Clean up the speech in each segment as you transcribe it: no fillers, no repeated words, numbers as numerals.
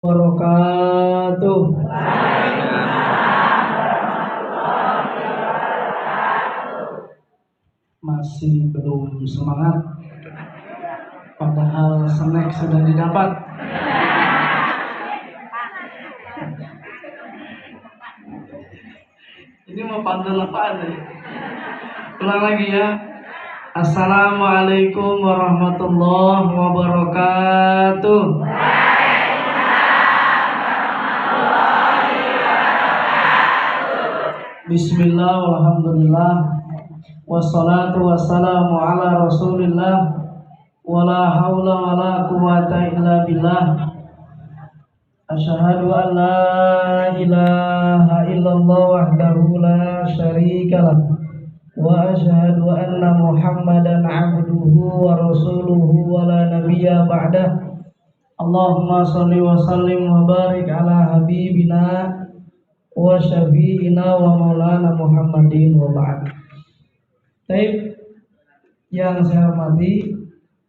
Wabarakatuh. Masih belum semangat, padahal snack sudah didapat. Ini mau pantun apaan nih? Ulang lagi ya. Assalamualaikum warahmatullahi wabarakatuh. Bismillah, walhamdulillah, wassalatu wassalamu ala rasulillah, wala hawla wala quwata illa billah. Asyhadu an la ilaha illallah wahdahu la syarikalah, wa asyhadu anna muhammadan abduhu wa rasuluhu wa la nabiyya ba'dah. Allahumma sholli wa sallim wa barik ala habibina wa syafi'ina wa maulana Muhammadin wa ba'd. Baik, yang saya hormati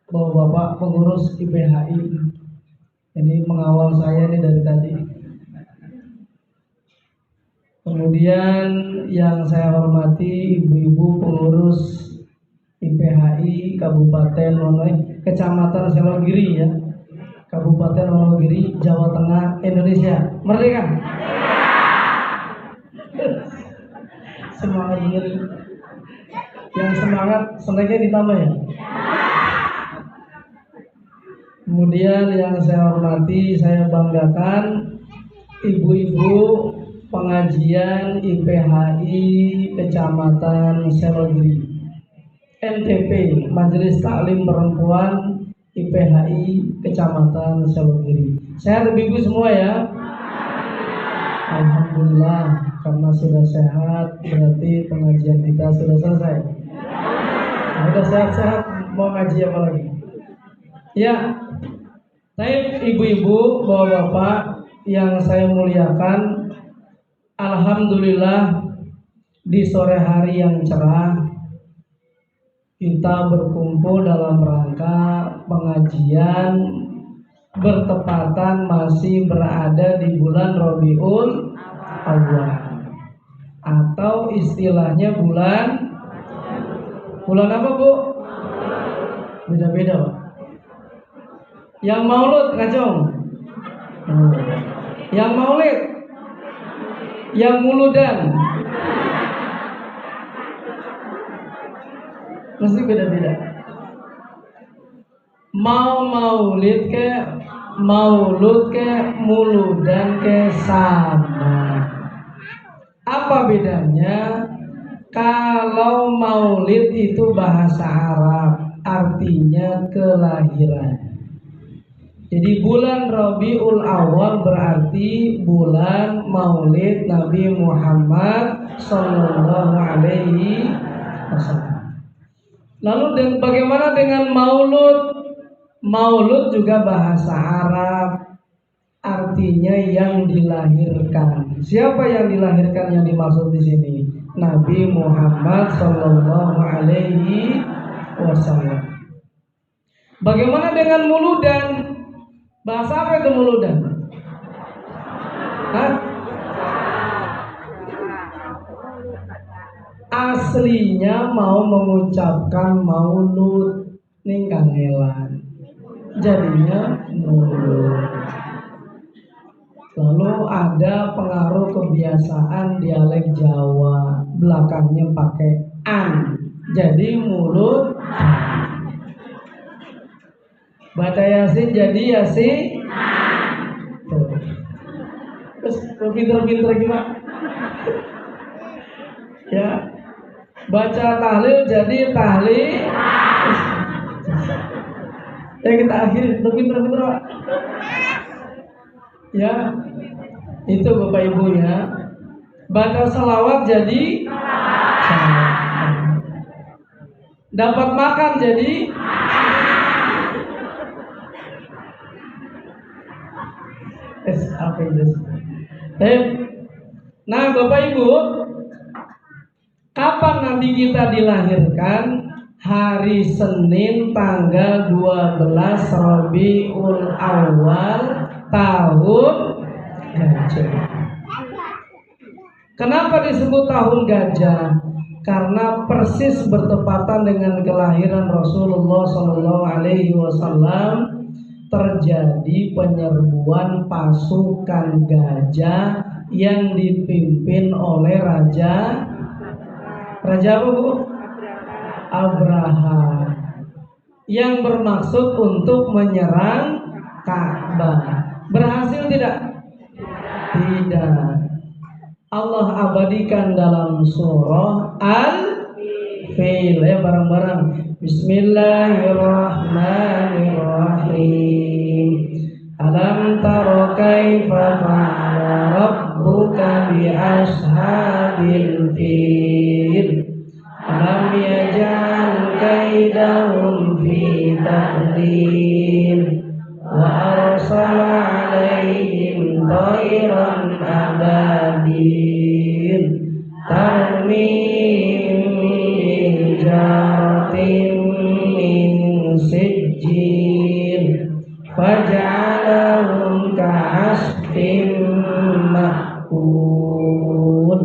Bapak-bapak pengurus IPHI, ini mengawal saya ini dari tadi. Kemudian yang saya hormati ibu-ibu pengurus IPHI Kabupaten Kecamatan Selogiri ya, Kabupaten Wonogiri, Jawa Tengah, Indonesia. Merdeka! Semangat bener. Yang semangat senangnya ditambah ya. Kemudian yang saya hormati, saya banggakan ibu-ibu pengajian IPHI Kecamatan Selogiri, MTP, Majelis Taklim Perempuan IPHI Kecamatan Selogiri. Sehat ibu semua ya. Alhamdulillah, karena sudah sehat berarti pengajian kita sudah selesai. Sudah sehat-sehat, mau ngaji apa lagi? Ya, baik ibu-ibu, bapak-bapak yang saya muliakan, alhamdulillah di sore hari yang cerah kita berkumpul dalam rangka pengajian bertepatan masih berada di bulan Rabiul Awal, atau istilahnya bulan apa Bu? Beda-beda Pak. Yang Maulud ngacung, yang Maulid, yang Muludan, mesti beda-beda. Mau Maulid ke Maulud ke Muludan ke sama. Apa bedanya? Kalau Maulid itu bahasa Arab, artinya kelahiran. Jadi bulan Rabiul Awal berarti bulan Maulid Nabi Muhammad Sallallahu Alaihi Wasallam. Lalu bagaimana dengan Maulud? Maulud juga bahasa Arab, artinya yang dilahirkan. Siapa yang dilahirkan yang dimaksud di sini? Nabi Muhammad Sallallahu Alaihi Wasallam. Bagaimana dengan Muludan? Bahasa apa itu Muludan? Hah? Aslinya mau mengucapkan maulud ning kangelan, jadinya mulud. Lalu ada pengaruh kebiasaan dialek Jawa, belakangnya pakai an, jadi mulut. Baca Yasin jadi Yasin. Terus pinter-pinter gimana? Ya, baca tahlil jadi tahlil. Ya kita akhiri, pinter-pinter Pak. Ya, itu Bapak Ibu ya. Baca salawat jadi salawat. Dapat makan jadi apa itu? Nah Bapak Ibu, kapan nanti kita dilahirkan? Hari Senin tanggal 12 Rabiul Awal tahun gajah. Kenapa disebut tahun gajah? Karena persis bertepatan dengan kelahiran Rasulullah SAW terjadi penyerbuan pasukan gajah yang dipimpin oleh Raja apa Bu? Abraha, yang bermaksud untuk menyerang Ka'bah. Berhasil tidak? Tidak. Allah abadikan dalam surah Al-Fil. Ya bareng-bareng. Bismillahirrahmanirrahim. Alam tara kaifa fa'ala rabbuka bi ashabil fil. Alam yaj'al kaidahum fi tadlil. Wa arsala 'alaihim tayran ababil tarmihim bijaratin min sijil faj'alahum ka'asfin ma'kul.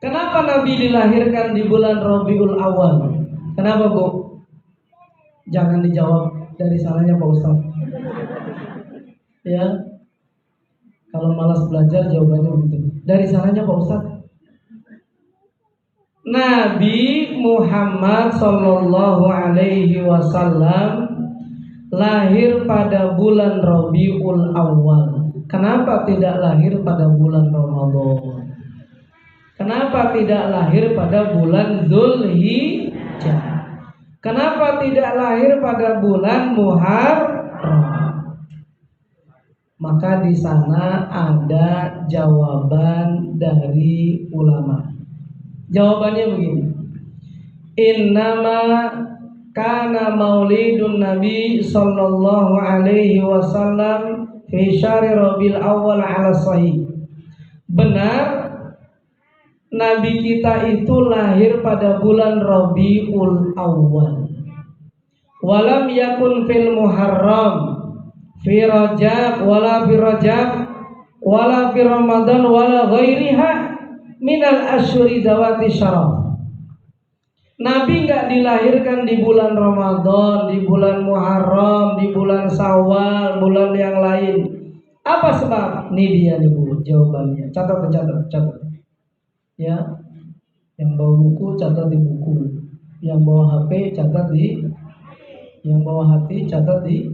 Kenapa Nabi dilahirkan di bulan Rabiul Awal? Kenapa Bu? Jangan dijawab dari sananya Pak Ustaz. Ya, kalau malas belajar jawabannya begitu. Dari sananya Pak Ustaz. Nabi Muhammad Sallallahu Alaihi Wasallam lahir pada bulan Rabiul Awal. Kenapa tidak lahir pada bulan Ramadan? Kenapa tidak lahir pada bulan Dzulhijjah? Kenapa tidak lahir pada bulan Muharram? Maka di sana ada jawaban dari ulama. Jawabannya begini. Innama kana maulidun Nabi sallallahu alaihi wasallam fi syahri Rabiul Awal ala sahih. Benar, Nabi kita itu lahir pada bulan Rabiul Awal. Walam yakun fil Muharram, fi Rajab, wala fi Rajab, wala fi Ramadan, wala ghairiha minal asyuri zawati syaraf. Nabi enggak dilahirkan di bulan Ramadan, di bulan Muharram, di bulan Syawal, bulan yang lain. Apa sebab? Ini dia nih Bu jawabannya. Catat. Ya, yang bawa buku catat di buku, yang bawa HP catat di, yang bawa hati catat di.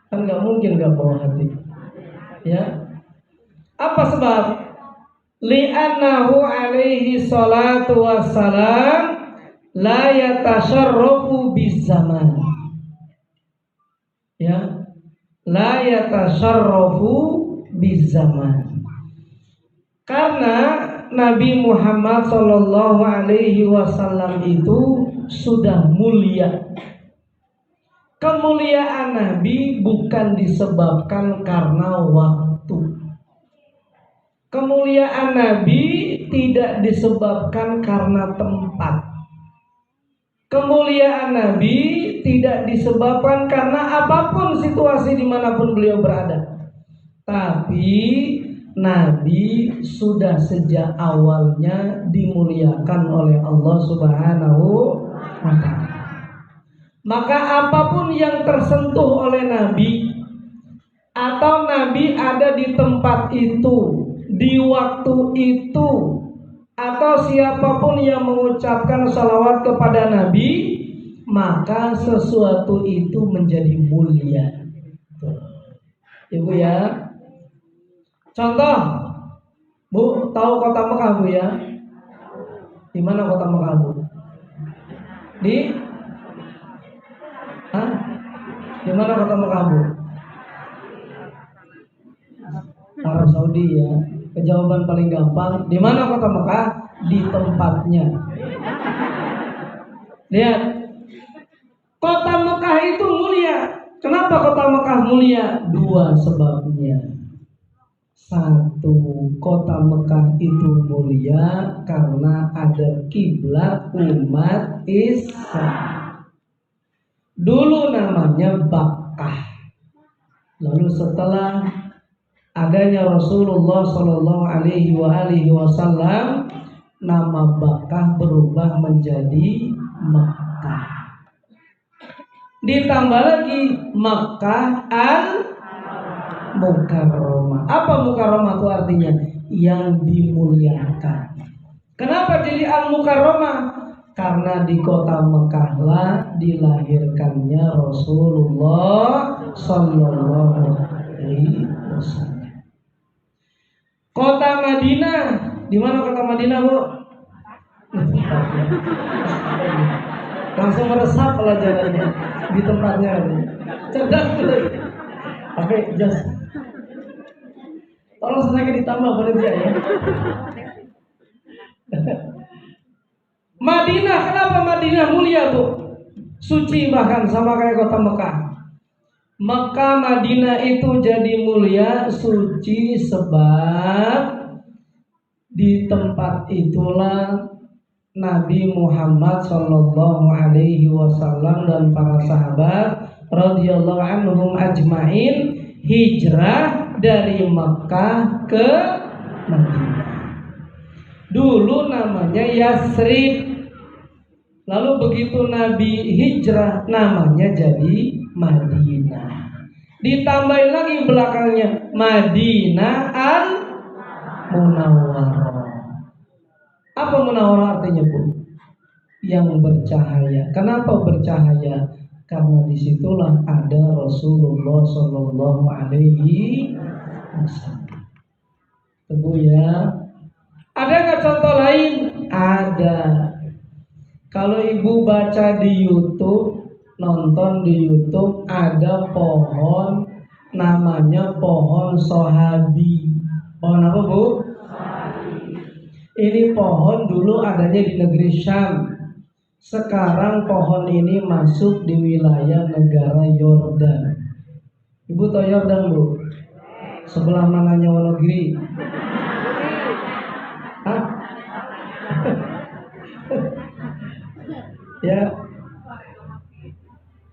Kan nggak mungkin nggak bawa hati. Ya, apa sebab? Li'annahu alaihi salatu wassalam la yatasharrafu bizaman. Ya, la yatasharrafu bizaman. Karena Nabi Muhammad Sallallahu Alaihi Wasallam itu sudah mulia. Kemuliaan Nabi bukan disebabkan karena waktu. Kemuliaan Nabi tidak disebabkan karena tempat. Kemuliaan Nabi tidak disebabkan karena apapun situasi dimanapun beliau berada. Tapi Nabi sudah sejak awalnya dimuliakan oleh Allah Subhanahu wa ta'ala. Maka apapun yang tersentuh oleh Nabi, atau Nabi ada di tempat itu, di waktu itu, atau siapapun yang mengucapkan salawat kepada Nabi, maka sesuatu itu menjadi mulia. Ibu ya. Contoh, Bu, tahu kota Mekah Bu ya? Di mana kota Mekah Bu? Di? Hah? Di mana kota Mekah Bu? Arab Saudi ya. Jawaban paling gampang. Di mana kota Mekah? Di tempatnya. Lihat, kota Mekah itu mulia. Kenapa kota Mekah mulia? Dua sebabnya. Satu, kota Mekah itu mulia karena ada kiblat umat Islam. Dulu namanya Bakkah. Lalu setelah adanya Rasulullah Shallallahu Alaihi Wasallam, nama Bakkah berubah menjadi Makkah. Ditambah lagi Makkah al-Mukarramah. Apa Mukarramah itu artinya? Yang dimuliakan. Kenapa jadi al-Mukarramah? Karena di kota Mekkahlah dilahirkannya Rasulullah Sallallahu Alaihi Wasallam. Kota Madinah, di mana kota Madinah, Bu? Langsung meresap pelajarannya di tempatnya. Cerdas betul. Oke, just. Tolong sedikit ditambah boleh tidak ya? Madinah, kenapa Madinah mulia, Bu? Suci bahkan sama kayak kota Mekah. Mekah Madinah itu jadi mulia, suci sebab di tempat itulah Nabi Muhammad Sallallahu Alaihi Wasallam dan para sahabat radhiyallahu anhum ajmain hijrah dari Mekah ke Madinah. Dulu namanya Yasrib. Lalu begitu Nabi hijrah namanya jadi Madinah. Ditambah lagi belakangnya Madinah al-Munawwarah. Apa Munawwarah artinya, Bu? Yang bercahaya. Kenapa bercahaya? Karena disitulah ada Rasulullah Shallallahu Alaihi Wasallam. Tebu ya. Ada nggak contoh lain? Ada. Kalau ibu baca di YouTube, nonton di YouTube, ada pohon namanya pohon Sohabi. Pohon apa, Bu? Ini pohon dulu adanya di negeri Syam. Sekarang pohon ini masuk di wilayah negara Yordan. Ibu tahu Yordan, Bu? Sebelah mananya Wonogiri? Hah? Ya.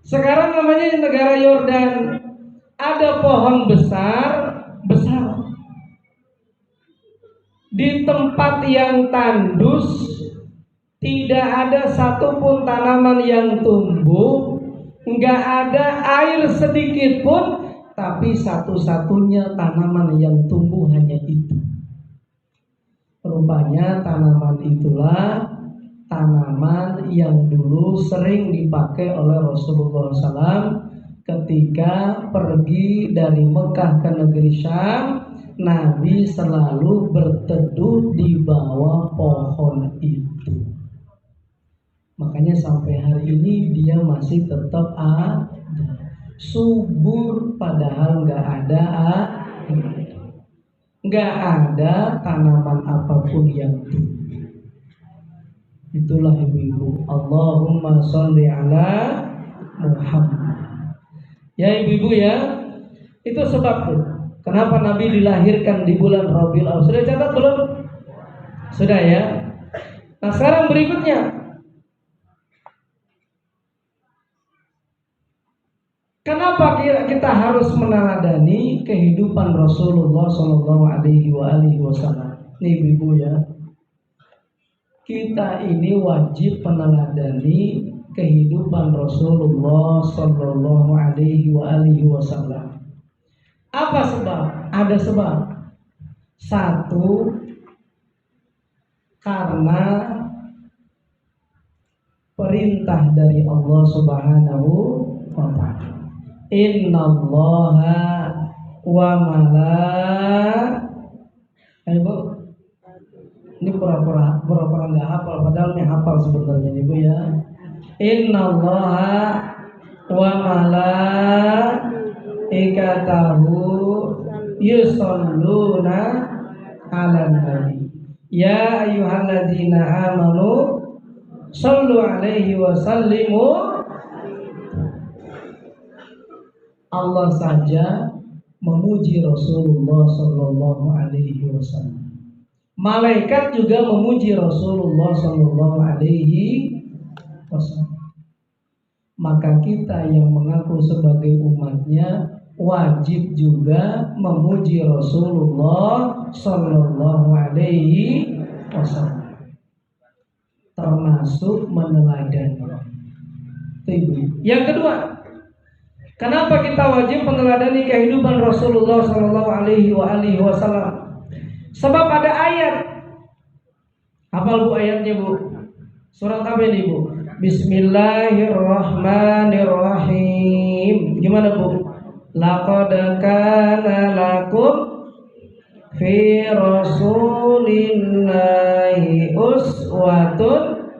Sekarang namanya negara Yordan. Ada pohon besar. Di tempat yang tandus tidak ada satupun tanaman yang tumbuh, nggak ada air sedikit pun, tapi satu-satunya tanaman yang tumbuh hanya itu. Rupanya tanaman itulah tanaman yang dulu sering dipakai oleh Rasulullah SAW ketika pergi dari Mekah ke negeri Syam. Nabi selalu berteduh di bawah pohon itu. Makanya sampai hari ini dia masih tetap ada, subur padahal nggak ada tanaman apapun yang tumbuh. Itulah ibu-ibu. Allahumma sholli ala Muhammad. Ya ibu-ibu ya, itu sebabnya. Kenapa Nabi dilahirkan di bulan Rabiul Awal? Sudah catat belum? Sudah ya. Nah sekarang berikutnya, kenapa kita harus meneladani kehidupan Rasulullah Shallallahu Alaihi Wasallam? Nih ibu ya, kita ini wajib meneladani kehidupan Rasulullah Shallallahu Alaihi Wasallam. Apa sebab? Ada sebab. Satu, karena perintah dari Allah Subhanahu wa ta'ala. Innallaha wa Ibu, ini pura-pura nggak hafal, padahal ini hafal sebenarnya ibu ya. Innallaha wa malaikatahu yusholluna 'alan nabi. Ya ayyuhalladzina amanu shollu 'alaihi wa sallimu. Allah saja memuji Rasulullah sallallahu alaihi wasallam. Malaikat juga memuji Rasulullah sallallahu alaihi wasallam. Maka kita yang mengaku sebagai umatnya wajib juga memuji Rasulullah Sallallahu Alaihi Wasallam, termasuk meneladani. Yang kedua, kenapa kita wajib meneladani kehidupan Rasulullah Sallallahu Alaihi Wasallam? Sebab ada ayat. Hafal bu ayatnya bu? Surat apa ini bu? Bismillahirrahmanirrahim. Gimana bu? Laqad kana lakum fi rasulillahi uswatun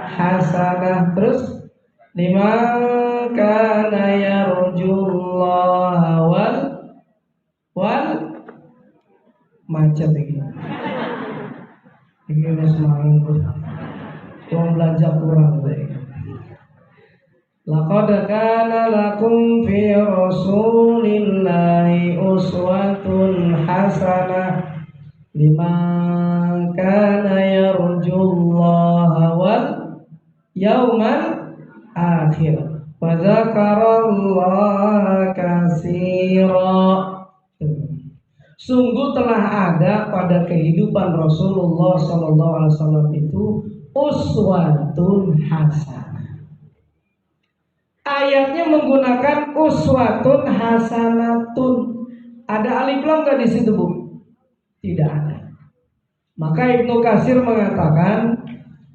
hasanah. Terus liman kana yarjullaha wal macet ini. Ini semangat tuh. Uang belanja kurang deh. Laqad kana lakum fi rasulillahi uswatun hasanah liman kana yarjullaha wal yaumal akhir wa dzakarallaha katsira. Sungguh telah ada pada kehidupan Rasulullah sallallahu alaihi wasallam itu uswatun hasanah. Ayatnya menggunakan uswatun hasanatun. Ada alif lam enggak di situ, Bu? Tidak ada. Maka Ibnu Katsir mengatakan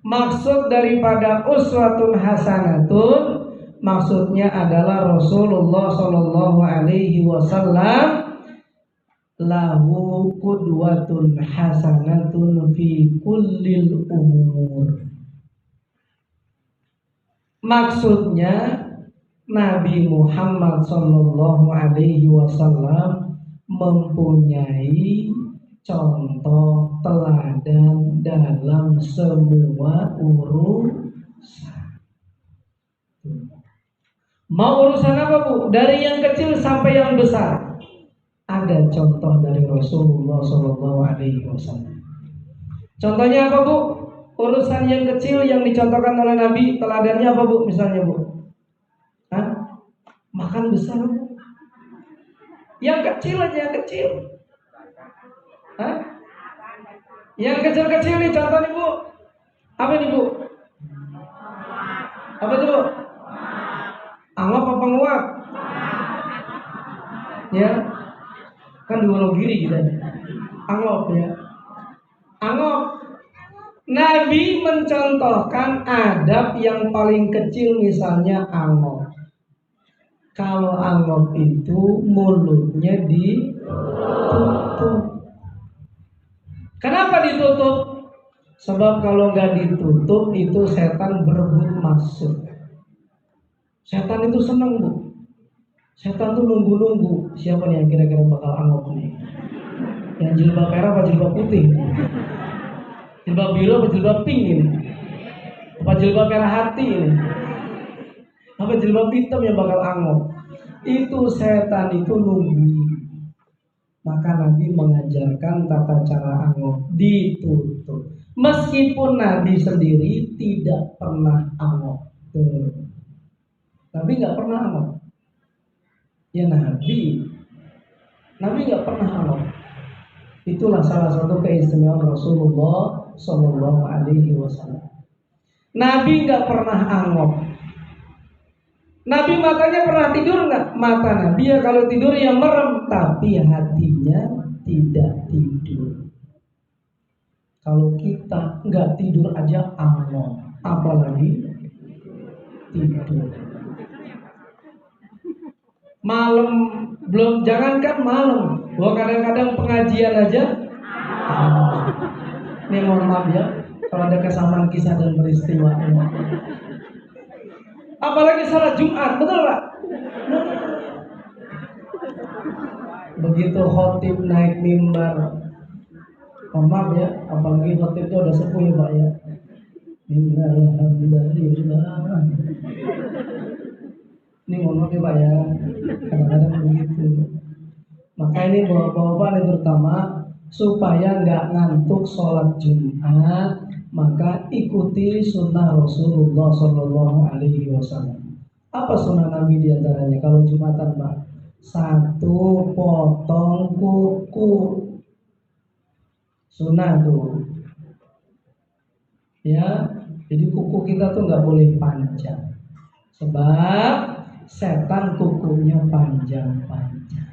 maksud daripada uswatun hasanatun maksudnya adalah Rasulullah sallallahu alaihi wasallam lahu qudwatun hasanatun fi kullil umur. Maksudnya Nabi Muhammad sallallahu alaihi wasallam mempunyai contoh teladan dalam semua urusan. Mau urusan apa bu? Dari yang kecil sampai yang besar. Ada contoh dari Rasulullah Sallallahu Alaihi Wasallam. Contohnya apa bu? Urusan yang kecil yang dicontohkan oleh Nabi, teladannya apa bu? Misalnya bu, makan besar bu? Yang kecil aja, yang kecil. Yang kecil-kecil nih contoh nih bu. Apa nih bu? Apa tuh bu? Anggap apa nguap? Ya. Kan di Wonogiri kita angop ya, angop. Nabi mencontohkan adab yang paling kecil, misalnya angop. Kalau angop itu mulutnya ditutup. Kenapa ditutup? Sebab kalau nggak ditutup itu setan berebut masuk. Setan itu senang bu. Setan tuh nunggu-nunggu siapa nih yang kira-kira bakal angop nih. Yang jilbab merah apa jilbab putih? Jilbab biru apa jilbab pink ini? Apa jilbab merah hati ini? Apa jilbab hitam yang bakal angop? Itu setan itu nunggu. Maka Nabi mengajarkan tata cara angop, ditutup. Meskipun Nabi sendiri tidak pernah angop. Nabi nggak pernah angop. Ya Nabi nggak pernah angop. Itulah salah satu keistimewaan Rasulullah Sallallahu Alaihi Wasallam. Nabi nggak pernah angop. Nabi matanya pernah tidur nggak? Mata Nabi ya kalau tidur ya merem, tapi hatinya tidak tidur. Kalau kita nggak tidur aja angop, apalagi tidur. Malam belum, jangankan malam, gua kadang-kadang pengajian aja. Ini mohon maaf ya, kalau ada kesamaan kisah dan peristiwa. Apalagi salat Jumat, betul Pak? Begitu khotib naik mimbar, mohon maaf ya, apalagi khotibnya udah sepuh ya Pak ya. Alhamdulillah. Ini mohon maaf ya Pak ya, kadang-kadang begitu. Maka ini bapak-bapak ini terutama supaya nggak ngantuk sholat Jumat, maka ikuti sunnah Rasulullah Sallallahu Alaihi Wasallam. Apa sunnah Nabi diantaranya? Kalau Jumatan Pak, Satu potong kuku. Sunnah tuh. Ya, jadi kuku kita tuh nggak boleh panjang. Sebab setan kukunya panjang-panjang.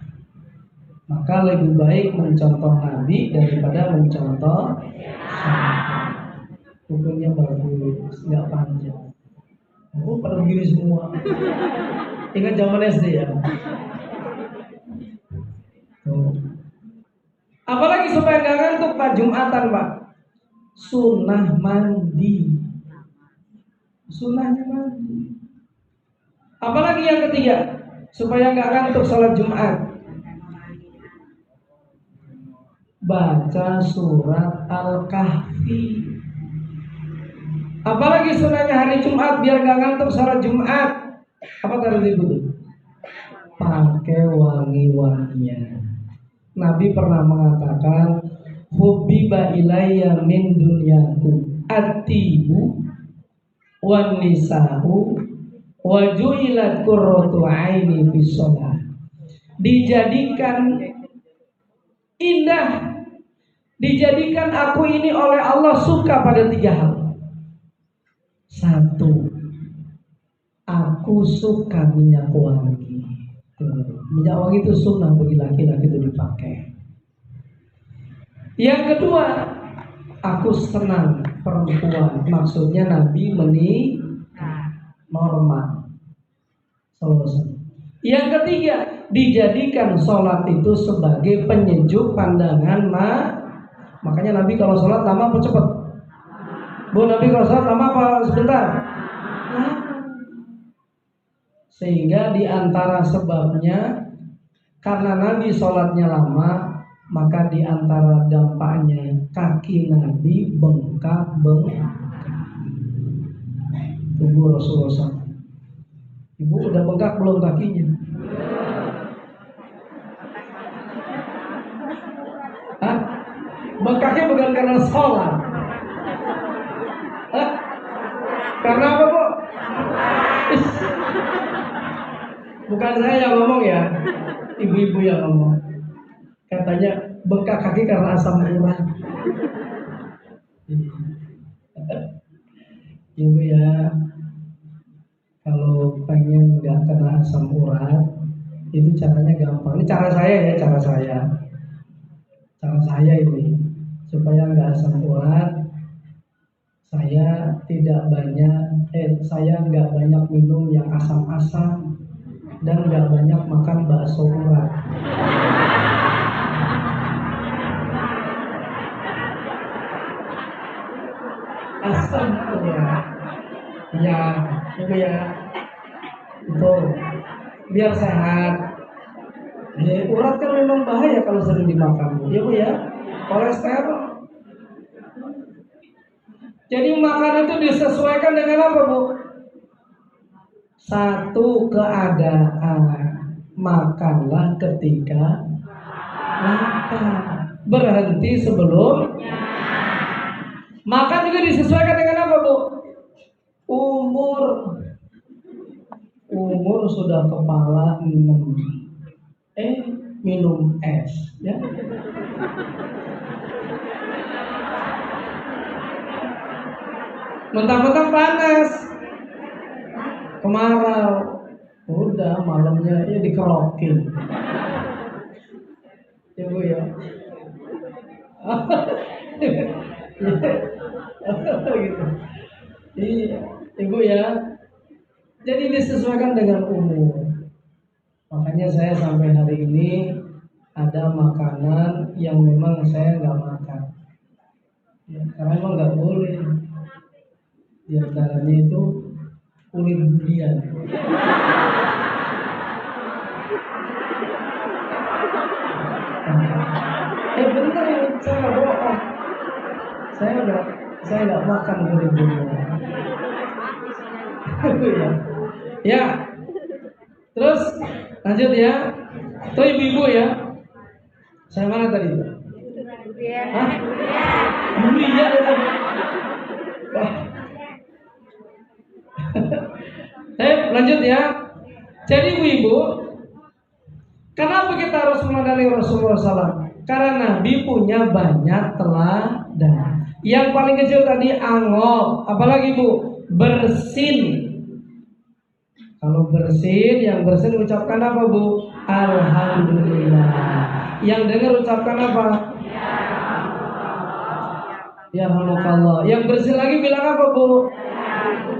Maka lebih baik mencontoh Nabi daripada mencontoh setan. Kukunya bagus, nggak panjang. Oh, pada begini semua. Ingat zaman SD ya. Tuh. Apalagi supaya nggak ngantuk Pak Jumatan Pak. Sunnah mandi. Sunnahnya mandi. Apalagi yang ketiga, supaya nggak ngantuk sholat Jumat, baca surat Al-Kahfi. Apalagi sunnahnya hari Jumat biar nggak ngantuk sholat Jumat. Apa tadi itu? Pakai wangi-wangian. Nabi pernah mengatakan, hubbiba ilayya min dunyaku at-tibu wan nisa'u wa ju'ilat qurratu aini fis shalah. Dijadikan indah, dijadikan aku ini oleh Allah suka pada 3 hal. 1, aku suka minyak wangi. Minyak wangi itu sunnah bagi laki-laki itu dipakai. Yang kedua, aku senang perempuan. Maksudnya Nabi normal. Yang ketiga, dijadikan sholat itu sebagai penyejuk pandangan makanya Nabi kalau sholat lama apa cepat? Bu, Nabi kalau sholat lama apa sebentar? Sehingga di antara sebabnya, karena Nabi sholatnya lama, maka di antara dampaknya kaki Nabi bengkak. Tunggu Rasulullah SAW. Ibu udah bengkak belum kakinya? Hah? Bengkaknya bukan karena sholat. Hah? Karena apa Bu? Bukan saya yang ngomong ya, ibu-ibu yang ngomong. Katanya bengkak kaki karena asam urat. Ibu ya, kalau pengen nggak kena asam urat, itu caranya gampang. Ini cara saya ya, cara saya ini supaya nggak asam urat. Saya nggak banyak minum yang asam-asam dan nggak banyak makan bakso urat. Asam ya, ibu ya, itu biar sehat. Urat kan memang bahaya kalau sering dimakan, ya Bu ya. Kolesterol. Jadi makanan itu disesuaikan dengan apa Bu? 1, keadaan. Makanlah ketika lapar. Berhenti sebelum. Makan juga disesuaikan dengan apa Bu? Umur sudah kepala 6. Minum es ya. Mentang-mentang panas, kemarau, udah malamnya ya dikerokin. Ya Bu ya. Gitu. Iya, Ibu ya. Jadi disesuaikan dengan umur. Makanya saya sampai hari ini ada makanan yang memang saya nggak makan. Ya, karena memang nggak boleh. Di antaranya itu kulit durian. Bener ya, saya nggak bohong. Saya nggak makan kulit durian. Ya. Terus lanjut ya. Tuh ibu-ibu ya. Saya mana tadi? Hah? Durian itu. Lanjut ya. Jadi ibu-ibu, Kenapa kita harus meneladani Rasulullah SAW? Karena Nabi punya banyak teladan. Yang paling kecil tadi angop, apalagi Bu? Bersin. Kalau bersin, yang bersin ucapkan apa Bu? Alhamdulillah. Yang dengar ucapkan apa? Ya Alhamdulillah. Yang bersin lagi bilang apa Bu?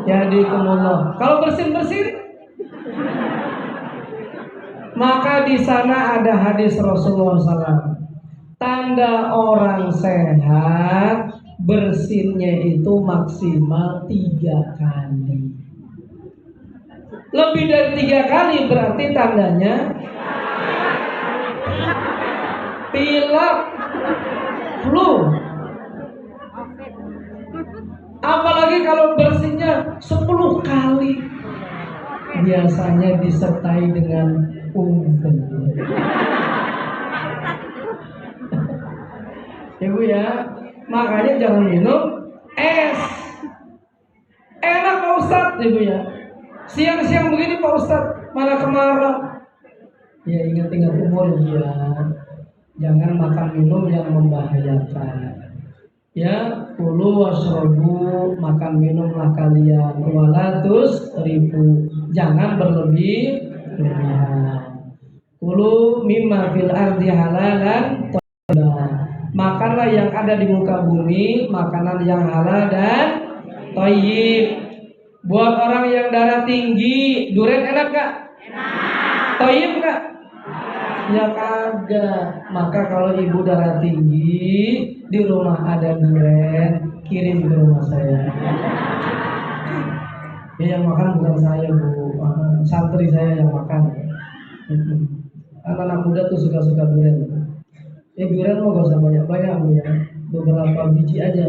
Yahdikumullah. Kalau bersin-bersin, maka di sana ada hadis Rasulullah SAW. Tanda orang sehat bersinnya itu maksimal 3 kali. Lebih dari 3 kali berarti tandanya pilek, flu. Apalagi kalau bersinnya 10 kali, biasanya disertai dengan unggun. Ibu ya, makanya jangan minum es. Enak Pak Ustadz, Ibu ya. Siang-siang begini Pak Ustadz, malah kemarau. Ya ingat-ingat umur ya. Jangan makan minum yang membahayakan. Ya, kulu wasrobu, makan minumlah kalian, walatus ribu, jangan berlebihan. Kulu mimma fil ardi halalan, makanlah yang ada di muka bumi, makanan yang halal dan thayyib. Buat orang yang darah tinggi, durian enak gak? Enak. Thayyib gak? Ya kagak. Maka kalau ibu darah tinggi, di rumah ada durian, kirim ke rumah saya. Ya yang makan bukan saya Bu, santri saya yang makan. Anak-anak muda tuh suka-suka durian. Durian mau gak usah banyak-banyak Bu ya, beberapa biji aja.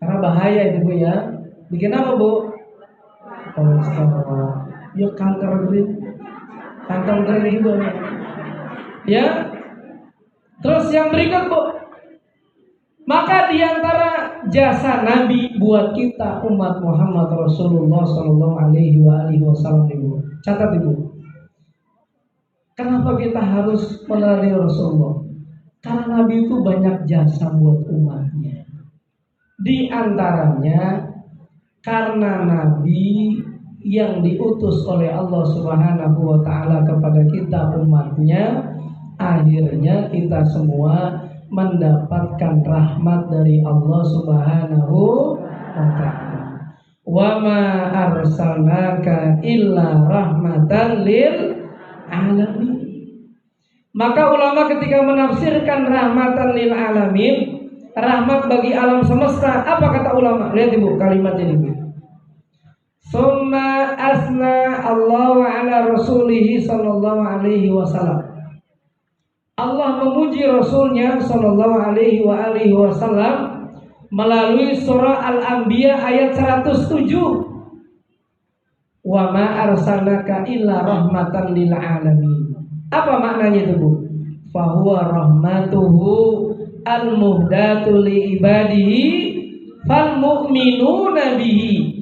Karena bahaya itu Bu ya. Bikin apa Bu? Kolesterol. Ya kanker kering, kantong kering juga. Ya. Terus yang berikut Bu, maka diantara jasa Nabi buat kita umat Muhammad Rasulullah Sallallahu Alaihi Wasallam Ibu, catat Ibu. Kenapa kita harus meneladani Rasulullah? Karena Nabi itu banyak jasa buat umatnya. Di antaranya karena Nabi yang diutus oleh Allah Subhanahu Wa Taala kepada kita umatnya, akhirnya kita semua mendapatkan rahmat dari Allah Subhanahu wa ta'ala. Wa ma arsalnaka illa rahmatan lil alamin. Maka ulama ketika menafsirkan rahmatan lil alamin, rahmat bagi alam semesta, apa kata ulama? Lihat Ibu kalimat ini. Summa asna Allah ala rasulihi sallallahu alaihi wasallam. Allah memuji Rasulnya Sallallahu Alaihi Wasallam melalui surah Al-Anbiya ayat 107. Wa ma arsalnaka illa rahmatan lil alamin. Apa maknanya itu Bu? Fahuwa rahmatuhu al-muhdatu li ibadihi fal mu'minuna bihi.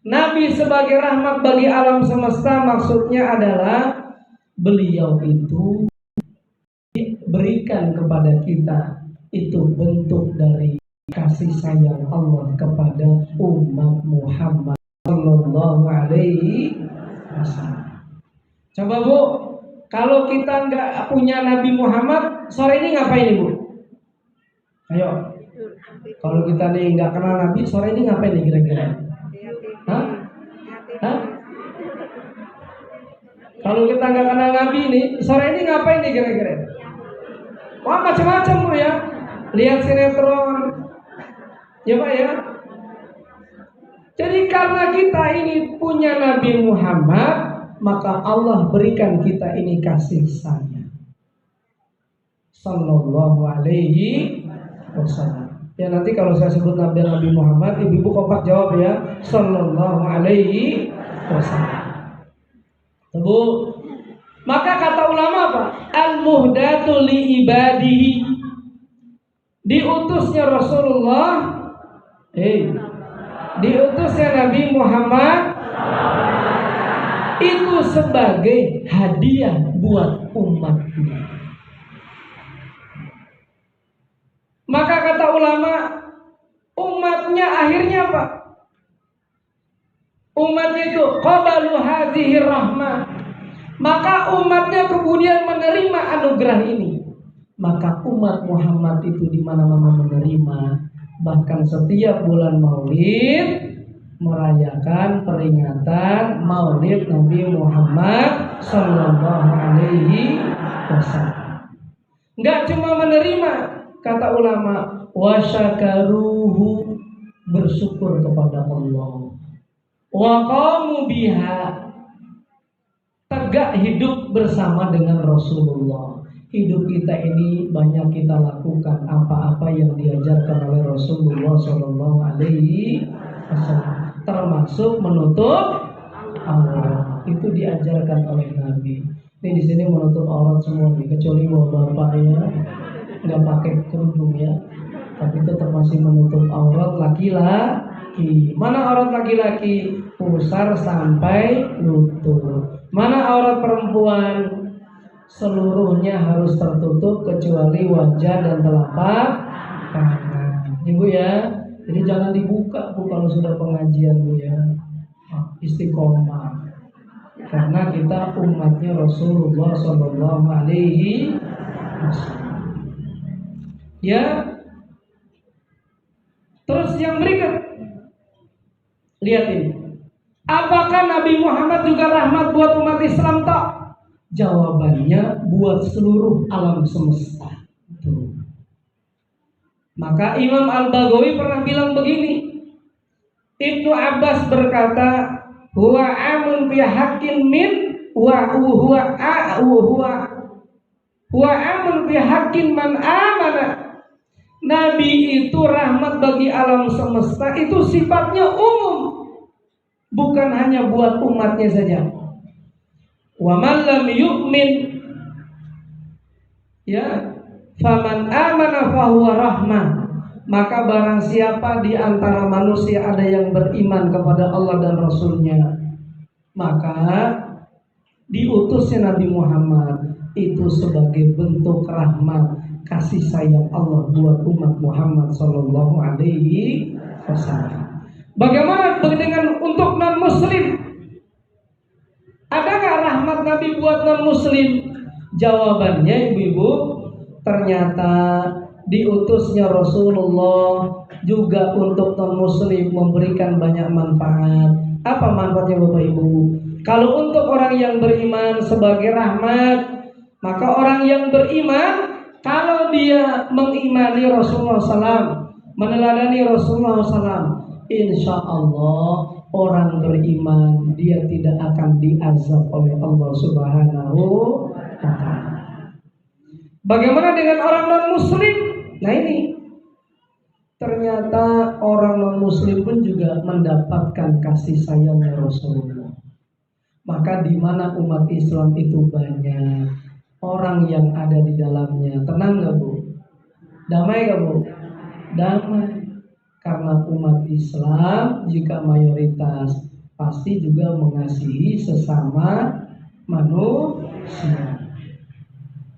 Nabi sebagai rahmat bagi alam semesta, maksudnya adalah beliau itu berikan kepada kita, itu bentuk dari kasih sayang Allah kepada umat Muhammad Sallallahu Alaihi Wasallam. Coba Bu, kalau kita nggak punya Nabi Muhammad, sore ini ngapain Ibu? Ayo, kalau kita nih nggak kenal Nabi, sore ini ngapain nih kira-kira? Hah? Hah? Kalau kita nggak kenal Nabi nih, sore ini ngapain nih kira-kira? Wah macam-macam Bu ya. Lihat sinetron. Ya Pak ya. Jadi karena kita ini punya Nabi Muhammad, maka Allah berikan kita ini kasih sayang. Sallallahu alaihi wasallam. Ya nanti kalau saya sebut Nabi Muhammad, ibu-ibu kompak jawab ya. Sallallahu alaihi wasallam. Bu, maka kata ulama apa? Al-muhdatu li ibadihi. Diutusnya Rasulullah, diutusnya Nabi Muhammad itu sebagai hadiah buat umatnya. Maka kata ulama, umatnya akhirnya apa? Umatnya itu qabalu hadhihi rahmah. Maka umatnya kemudian menerima anugerah ini. Maka umat Muhammad itu di mana-mana menerima. Bahkan setiap bulan Maulid merayakan peringatan Maulid Nabi Muhammad sallallahu alaihi wasallam. Enggak cuma menerima, kata ulama, wasyakaruhu, bersyukur kepada Allah. Wa qamu biha, tegak hidup bersama dengan Rasulullah. Hidup kita ini banyak kita lakukan apa-apa yang diajarkan oleh Rasulullah sallallahu alaihi wasallam, termasuk menutup aurat. Itu diajarkan oleh Nabi. Ini di sini menutup aurat semua nih, kecuali bapak ya nggak pakai kerudung ya, tapi tetap masih menutup aurat laki-laki. Mana aurat laki-laki? Pusar sampai lutut. Mana aurat perempuan? Seluruhnya harus tertutup kecuali wajah dan telapak tangan. Ibu ya, jadi jangan dibuka Bu kalau sudah pengajian Bu ya. Istiqomah. Karena kita umatnya Rasulullah sallallahu alaihi wasallam. Ya. Terus yang berikut, lihat ini. Apakah Nabi Muhammad juga rahmat buat umat Islam tak? Jawabannya buat seluruh alam semesta. Tuh. Maka Imam Al-Baghawi pernah bilang begini. Ibnu Abbas berkata, huwa amun bi haqqin min wa huwa amun bi haqqin man amana. Nabi itu rahmat bagi alam semesta, itu sifatnya umum. Bukan hanya buat umatnya saja. Wa man lam yu'min, ya, faman amana fahuwa rahmah. Maka barang siapa di antara manusia ada yang beriman kepada Allah dan Rasulnya, maka diutusnya Nabi Muhammad itu sebagai bentuk rahmat kasih sayang Allah buat umat Muhammad sallallahu alaihi wasallam. Bagaimana dengan untuk non-muslim? Ada nggak rahmat Nabi buat non-muslim? Jawabannya ibu-ibu, ternyata diutusnya Rasulullah juga untuk non-muslim memberikan banyak manfaat. Apa manfaatnya Bapak Ibu? Kalau untuk orang yang beriman sebagai rahmat, maka orang yang beriman kalau dia mengimani Rasulullah SAW, meneladani Rasulullah SAW, insya Allah orang beriman dia tidak akan diazab oleh Allah Subhanahu wa Ta'ala. Bagaimana dengan orang non-muslim? Nah ini, ternyata orang non-muslim pun juga mendapatkan kasih sayangnya Rasulullah. Maka di mana umat Islam itu banyak, orang yang ada di dalamnya tenang gak Bu? Damai gak Bu? Damai. Karena umat Islam jika mayoritas pasti juga mengasihi sesama manusia.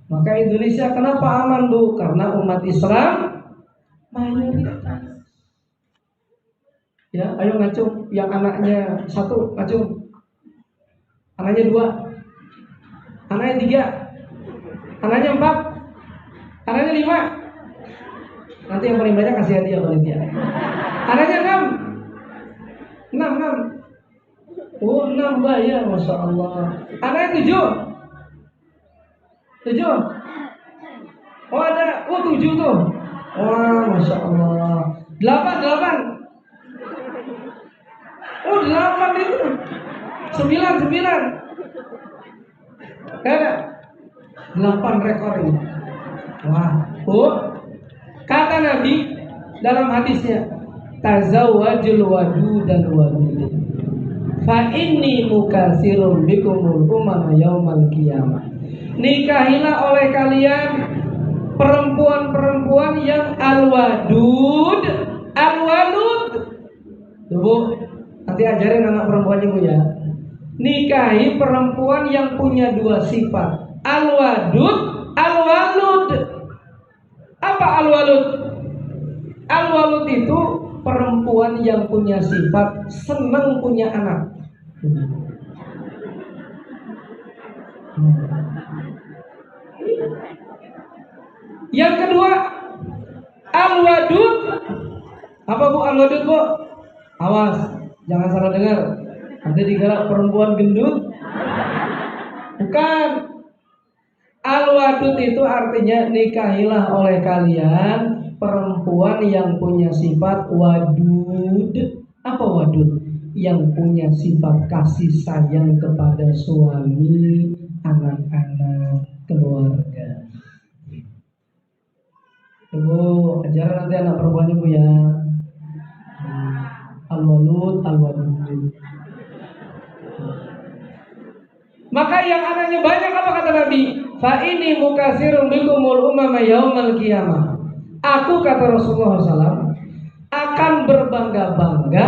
Maka Indonesia kenapa aman Bu? Karena umat Islam mayoritas. Ya, ayo ngacung. Yang anaknya 1 ngacung. Anaknya 2. Anaknya 3. Anaknya 4. Anaknya 5. Nanti yang paling banyak kasih hadiah panitia. Anaknya 6. 6. Oh 6 bayar, Masya Allah. Anaknya 7. Oh ada, 7 tuh. Wah, Masya Allah. 8. Oh 8 itu. 9. Ada 8 rekor ini. Wah, kata Nabi dalam hadisnya, tazawwajul wadud dan wadud, fa inni mukatsirun bikumul umama yaumal qiyamah. Nikahilah oleh kalian perempuan-perempuan yang al-wadud, al-walud. Bu, nanti ajarin anak perempuannya Bu ya. nikahi perempuan yang punya dua sifat, al-wadud, al-walud. Apa al-walud? Al-walud itu perempuan yang punya sifat senang punya anak. Yang kedua, al-wadud. Apa bu al-wadud bu? Awas, jangan salah dengar. Nanti dikira perempuan gendut. Bukan. Al-wadud itu artinya nikahilah oleh kalian perempuan yang punya sifat wadud. Apa wadud? Yang punya sifat kasih sayang kepada suami, anak-anak, keluarga. Ibu, ajaran nanti anak perempuannya bu ya. Al-walud, al-wadud. Maka yang anaknya banyak, apa kata Nabi? Fa ini mukasirun bikumul umama yaumal qiyamah. Aku, kata Rasulullah SAW, akan berbangga-bangga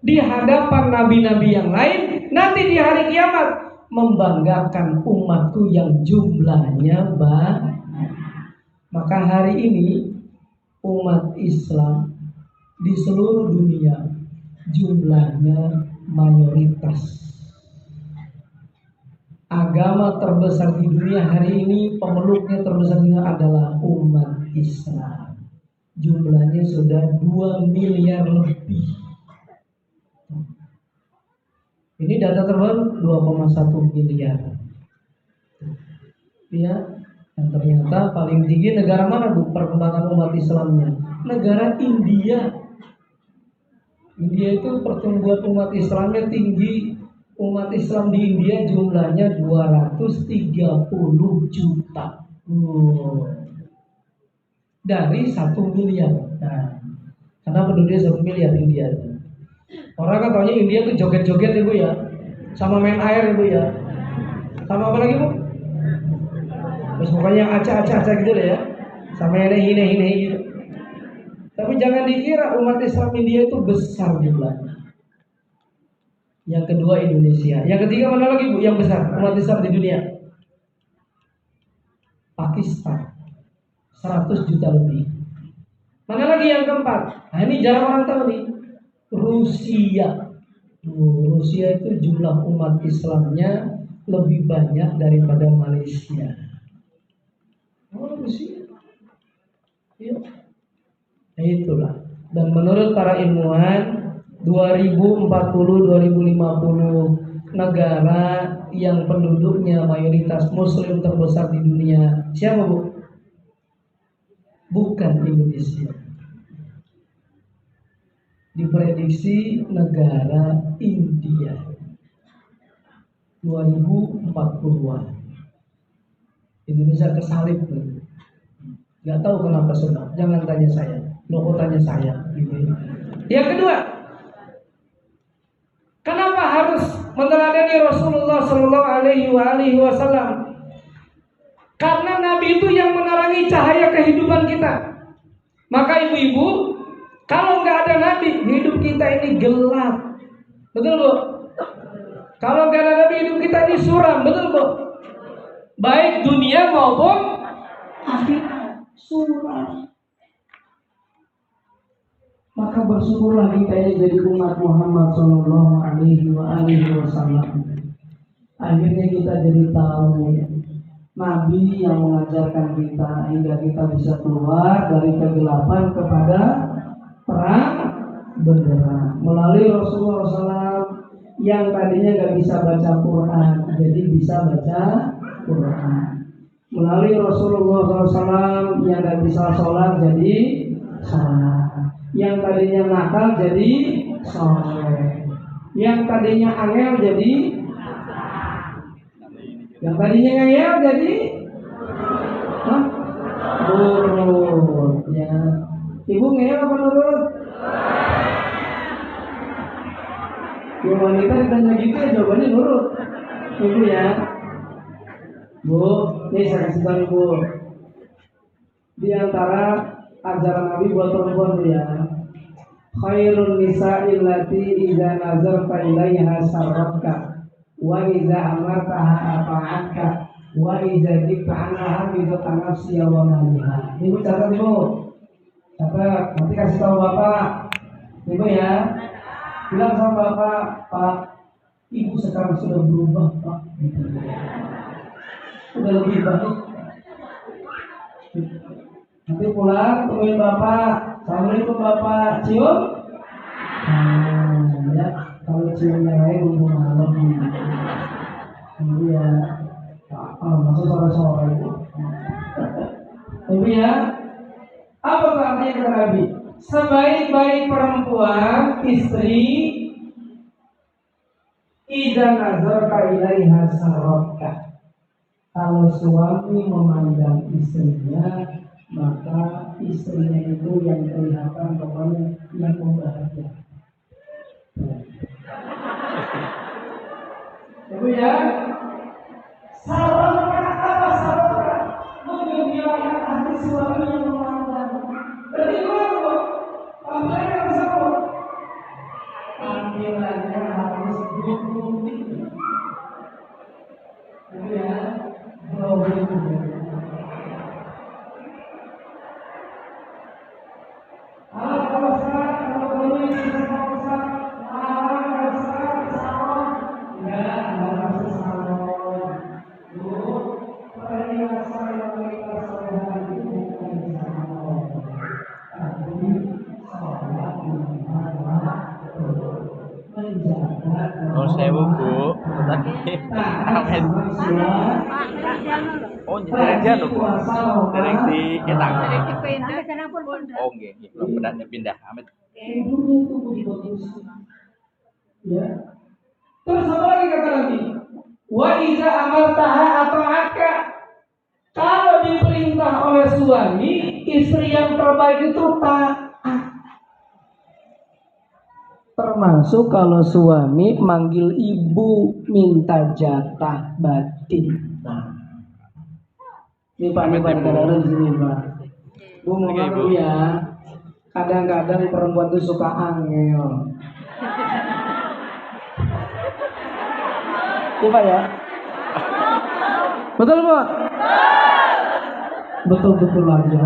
di hadapan nabi-nabi yang lain nanti di hari kiamat, membanggakan umatku yang jumlahnya banyak. Maka hari ini umat Islam di seluruh dunia jumlahnya mayoritas. Agama terbesar di dunia hari ini, pemeluknya terbesar di dunia adalah umat Islam. Jumlahnya sudah 2 miliar lebih. Ini data terbaru 2,1 miliar. Ya, dan ternyata paling tinggi negara mana bu perkembangan umat Islamnya? Negara India. India itu pertumbuhan umat Islamnya tinggi. Umat Islam di India jumlahnya 230 juta. Dari 1 miliar. Nah, karena penduduknya 1 miliar India. Orang kan taunya India tuh joget-joget ibu ya, sama main air ibu ya, sama apa lagi bu? Terus pokoknya yang acak-acak gitu deh ya, sama yang hine-hine gitu. Tapi jangan dikira umat Islam India itu besar jumlahnya. Yang kedua Indonesia. Yang ketiga mana lagi bu yang besar umat Islam di dunia? Pakistan, 100 juta lebih. Mana lagi yang keempat? Nah ini jarang orang tahu nih. Rusia. Rusia itu jumlah umat Islamnya lebih banyak daripada Malaysia. Oh Rusia. Ya. Nah, itulah. Dan menurut para ilmuwan 2040-2050 negara yang penduduknya mayoritas muslim terbesar di dunia siapa bu? Bukan Indonesia. Diprediksi negara India 2040-an. Indonesia kesalip tuh. Gak tahu kenapa sebab. Jangan tanya saya. Lo tanya saya. Yang kedua, kenapa harus meneladani Rasulullah Shallallahu Alaihi Wasallam? Karena Nabi itu yang menerangi cahaya kehidupan kita. Maka ibu-ibu, kalau nggak ada Nabi, hidup kita ini gelap, betul bu? Kalau nggak ada Nabi, hidup kita ini suram, betul bu? Baik dunia maupun akhirat suram. Maka bersyukurlah kita ini jadi umat Muhammad Sallallahu Alaihi Wasallam. Akhirnya kita jadi tahu Nabi yang mengajarkan kita hingga kita bisa keluar dari kegelapan kepada terang benderang. Melalui Rasulullah SAW yang tadinya gak bisa baca Quran, jadi bisa baca Quran. Melalui Rasulullah SAW yang gak bisa sholat, jadi sholat. Yang tadinya nakal jadi soleh. Yang tadinya angel jadi, yang tadinya ngeyel jadi nurut. Ya, ibu ngeyel apa nurut? Yang wanita ditanya gitu ya jawabannya nurut. Ibu ya, bu, ini saya kasih tahu ibu. Di antara ajaran Nabi buat perempuan tuh ya, khairun nisa'i allati idza nazarta ilaiha sarratka wa iza amartaha ata'atka wa iza jibta anha hafizat nafsi wa maliha. Ibu catat Ibu. Catat, nanti kasih tahu Bapak. Ibu ya. Bilang sama Bapak, Pak, Ibu sekarang sudah berubah, Pak. Sudah lebih baik. Nanti pulang temuin Bapak. Assalamualaikum Bapak. Cium. Ya, kalau cium yang lain minggu malam. Ibu ya. Masuk sore-sore itu. Ibu ya. Apa artinya kata Nabi? Sebaik-baik perempuan, istri, idza nazarta ilaiha sarratka. Kalau suami memandang istrinya, maka istrinya itu yang kelihatan pokoknya yang membahagiakan. Ibu ya, sarratka apa sarratka? Menggembirakan hati suami yang memandang. Berarti apa? Apalagi yang disebut? Panggilannya harus diikuti. Ibu ya. Oh, sewu Bu. Tadi amin. Oh, jadi lho Bu. Derek di cetak. Oh, nggih, belum pernah pindah. Amin. Ya. Terus apa lagi kata Nabi? Wa iza amartaha ata'aka. Kalau diperintah oleh suami, istri yang terbaik itu taat. Termasuk kalau suami manggil ibu minta jatah batin. Nah, ini Pak kadang-kadang di sini Pak. Bu mau ngaku ya. Kadang-kadang perempuan itu suka angel. Coba ya. Betul Bu? Betul-betul aja.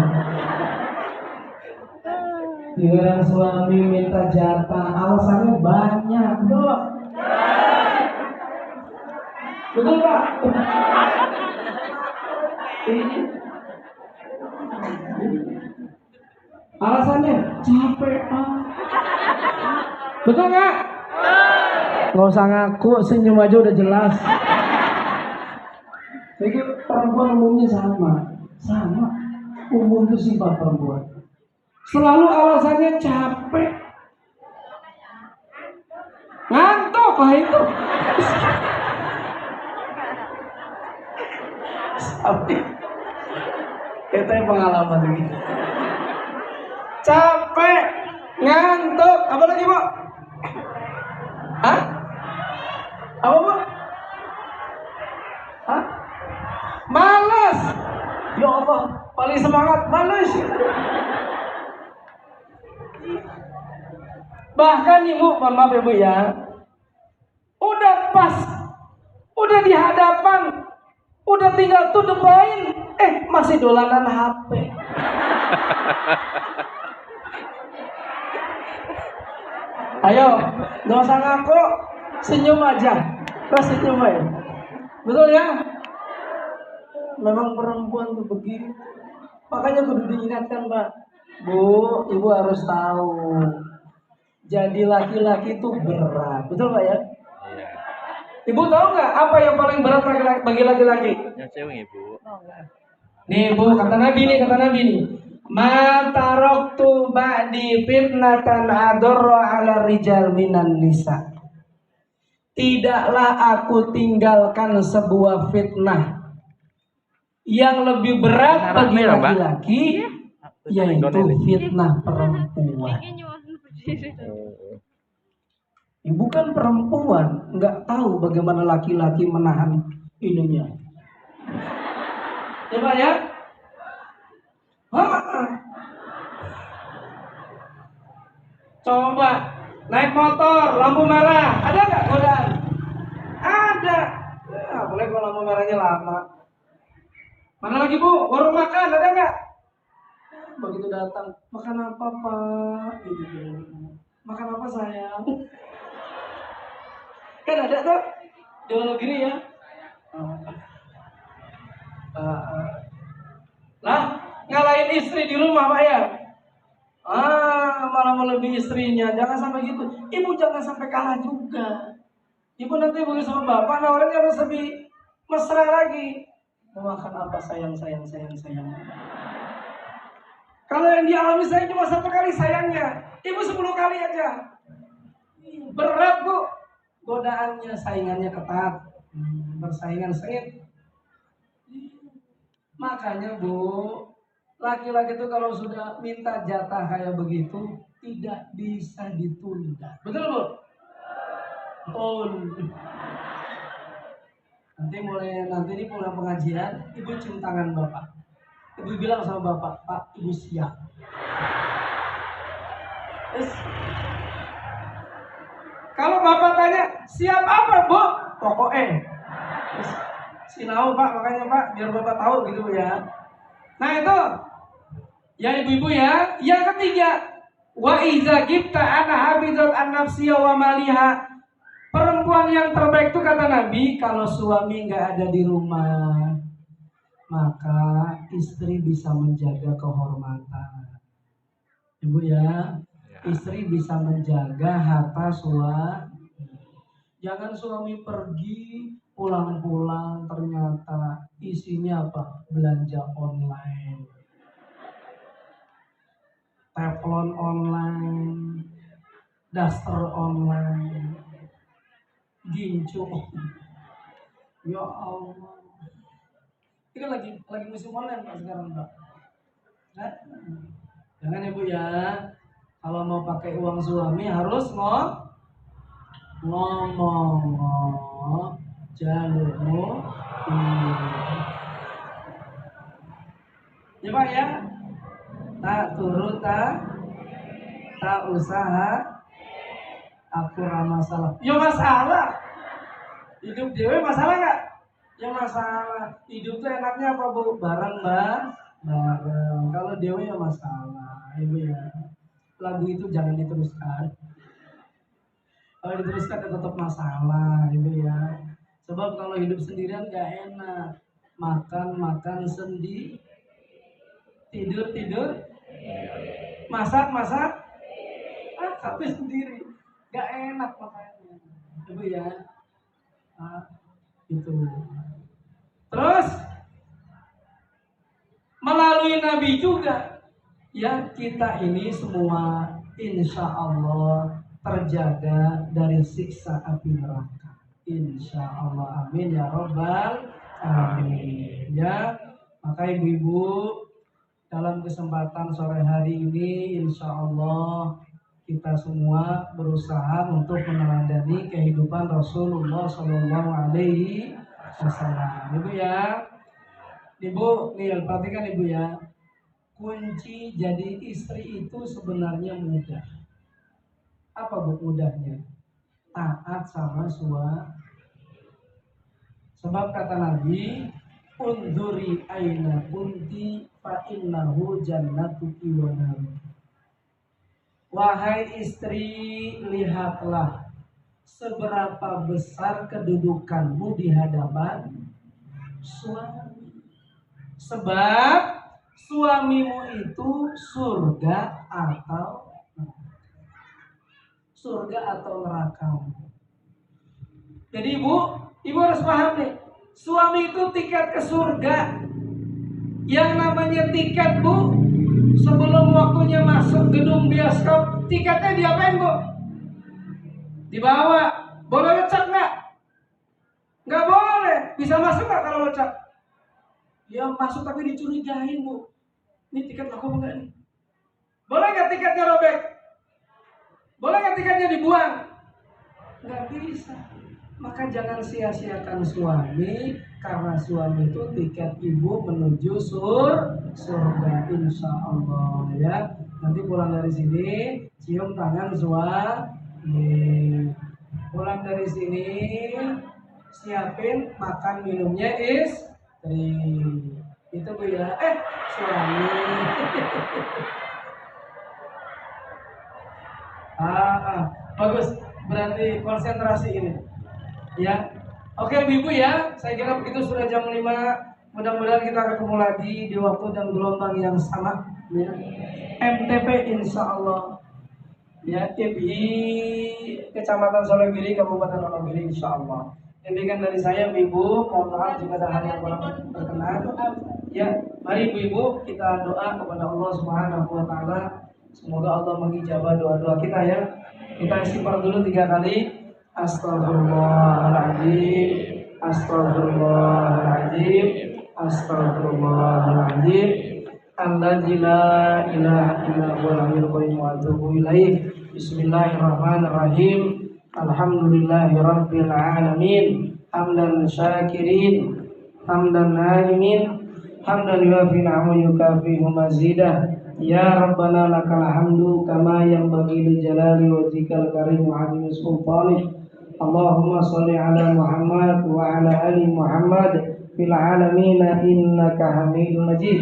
Giliran suami minta jatah, alasannya banyak, betul? Betul Pak? Alasannya capek Pak. Betul nggak? Nggak usah ngaku, senyum aja udah jelas. Jadi perempuan umumnya sama, umum itu sifat perempuan. Selalu alasannya capek, ngantuk lah itu. Kita pengalaman ini. Capek, ngantuk, apa lagi Bu? Hah? Apa Bu? Hah? Malas. Ya Allah, paling semangat, malas. Bahkan Ibu, mohon maaf Ibu ya, udah pas, udah di hadapan, udah tinggal to the point, masih dolanan HP. Ayo, gak usah ngaku, senyum aja, senyum aja. Betul ya? Memang perempuan tuh begitu. Makanya kudu diingatkan Pak. Bu, Ibu harus tahu. Jadi laki-laki itu berat, betul Pak ya? Iya. Ibu tahu nggak apa yang paling berat bagi laki-laki? Ya cewek Ibu. Nih Bu, kata Nabi nih. Ma taraktu ba'di fitnatan adarra 'ala rijal minan nisa. Tidaklah aku tinggalkan sebuah fitnah yang lebih berat bagi laki-laki, yaitu fitnah perempuan. Ibu kan perempuan, nggak tahu bagaimana laki-laki menahan ininya. Coba ya. Coba naik motor lampu merah, ada nggak godaan? Ada. begitu datang, makan apa Pak? Gitu. Makan apa sayang? Kan ada tuh di luar negeri ya. Lah, ngalahin istri di rumah Pak ya? Malah melebihi istrinya. Jangan sampai gitu. Ibu jangan sampai kalah juga. Ibu nanti begitu sama bapak, nawarin harus lebih mesra lagi. Mau makan apa sayang. Kalau yang dialami saya cuma 1 kali sayangnya, ibu 10 kali aja. Berat bu, godaannya, saingannya ketat, persaingan sengit. Makanya bu, laki-laki itu kalau sudah minta jatah kayak begitu, tidak bisa ditunda. Betul bu? Betul. Nanti ini pulang pengajian, ibu cium tangan bapak. Ibu bilang sama bapak, Pak, ibu siap. Yes. Kalau bapak tanya, siap apa bu? Pokoknya. Yes. Sinau pak, makanya pak, biar bapak tahu gitu ya. Nah itu, ya ibu-ibu ya. Yang ketiga, wa iza gibta ana hafizat an nafsiya wa maliha. Perempuan yang terbaik itu kata Nabi, kalau suami nggak ada di rumah, maka istri bisa menjaga kehormatan. Ibu ya, istri bisa menjaga harta suami. Jangan suami pergi, pulang-pulang ternyata isinya apa? Belanja online, teflon online, daster online, gincu. Ya Allah. Ini kan lagi musim online Pak sekarang Pak. Nah, jangan ibu ya. Kalau mau pakai uang suami harus ngomong jalurmu ini. Ya Pak ya. Tak turut tak usaha aku masalah. Ya masalah. Hidup dewe masalah nggak? Ya masalah. Hidup tuh enaknya apa bu? Bareng. Kalau dewe ya masalah. Ibu ya. Lagu itu jangan diteruskan. Kalau diteruskan ya tetap masalah, ibu ya. Sebab kalau hidup sendirian nggak enak. Makan sendiri, tidur, masak, tapi sendiri. Nggak enak makanya, ibu ya. Itu. Terus melalui Nabi juga ya kita ini semua insya Allah terjaga dari siksa api neraka. Insya Allah, amin ya robbal alamin. Ya, maka ibu-ibu dalam kesempatan sore hari ini insya Allah kita semua berusaha untuk meneladani kehidupan Rasulullah Shallallahu Alaihi Wasallam. Ibu ya, ibu nih perhatikan ibu ya, kunci jadi istri itu sebenarnya mudah. Apa bu mudahnya? Taat sama suami. Sebab kata Nabi, unduri aina kunti fa innahu jannatuki wa naruki. Wahai istri, lihatlah seberapa besar kedudukanmu di hadapan suami. Sebab suamimu itu surga atau neraka. Jadi ibu harus paham nih, suami itu tiket ke surga. Yang namanya tiket bu, sebelum waktunya masuk gedung bioskop, tiketnya diapain bu? Dibawa. Boleh lecak nggak? Nggak boleh. Bisa masuk nggak kalau lecak? Ya masuk tapi dicurigain bu. Ini tiket aku enggak nih? Boleh nggak tiketnya robek? Boleh nggak tiketnya dibuang? Nggak bisa. Maka jangan sia-siakan suami, karena suami itu tiket ibu menuju surga insya Allah ya. Nanti pulang dari sini cium tangan suami. Pulang dari sini siapin makan minumnya istri. Itu Bu ya. Suami. Bagus. Berarti konsentrasi ini. Ya. Oke, Ibu ya. Saya kira begitu, sudah jam 5. Mudah-mudahan kita ketemu lagi di waktu dan gelombang yang sama. Ya. MTP insya Allah. Ya, di Kecamatan Sologiri, Kabupaten Wonogiri insya Allah. Demikian dari saya, Ibu. Mohon maaf jika ada hal yang kurang berkenan. Ya, mari Ibu kita doa kepada Allah Subhanahu wa taala. Semoga Allah mengijabah doa-doa kita ya. Kita istighfar dulu 3 kali. Astagfirullahaladzim, Astagfirullahaladzim, Astagfirullahaladzim. Alladzi la ilaha illa huwal hayyul qayyum wa atubu ilaih. Bismillahirrahmanirrahim. Alhamdulillahirabbil alamin. Hamdan syakirin, hamdan naimin, hamdan yuafi ni'amahu yukafi mazidah. Ya Rabbana lakal hamdu kama yanbaghi li jalali wajhikal karim wa 'azimi sultanik. Allahumma shalli ala Muhammad wa ala ali Muhammad fil alamin innaka Hamidum Majid.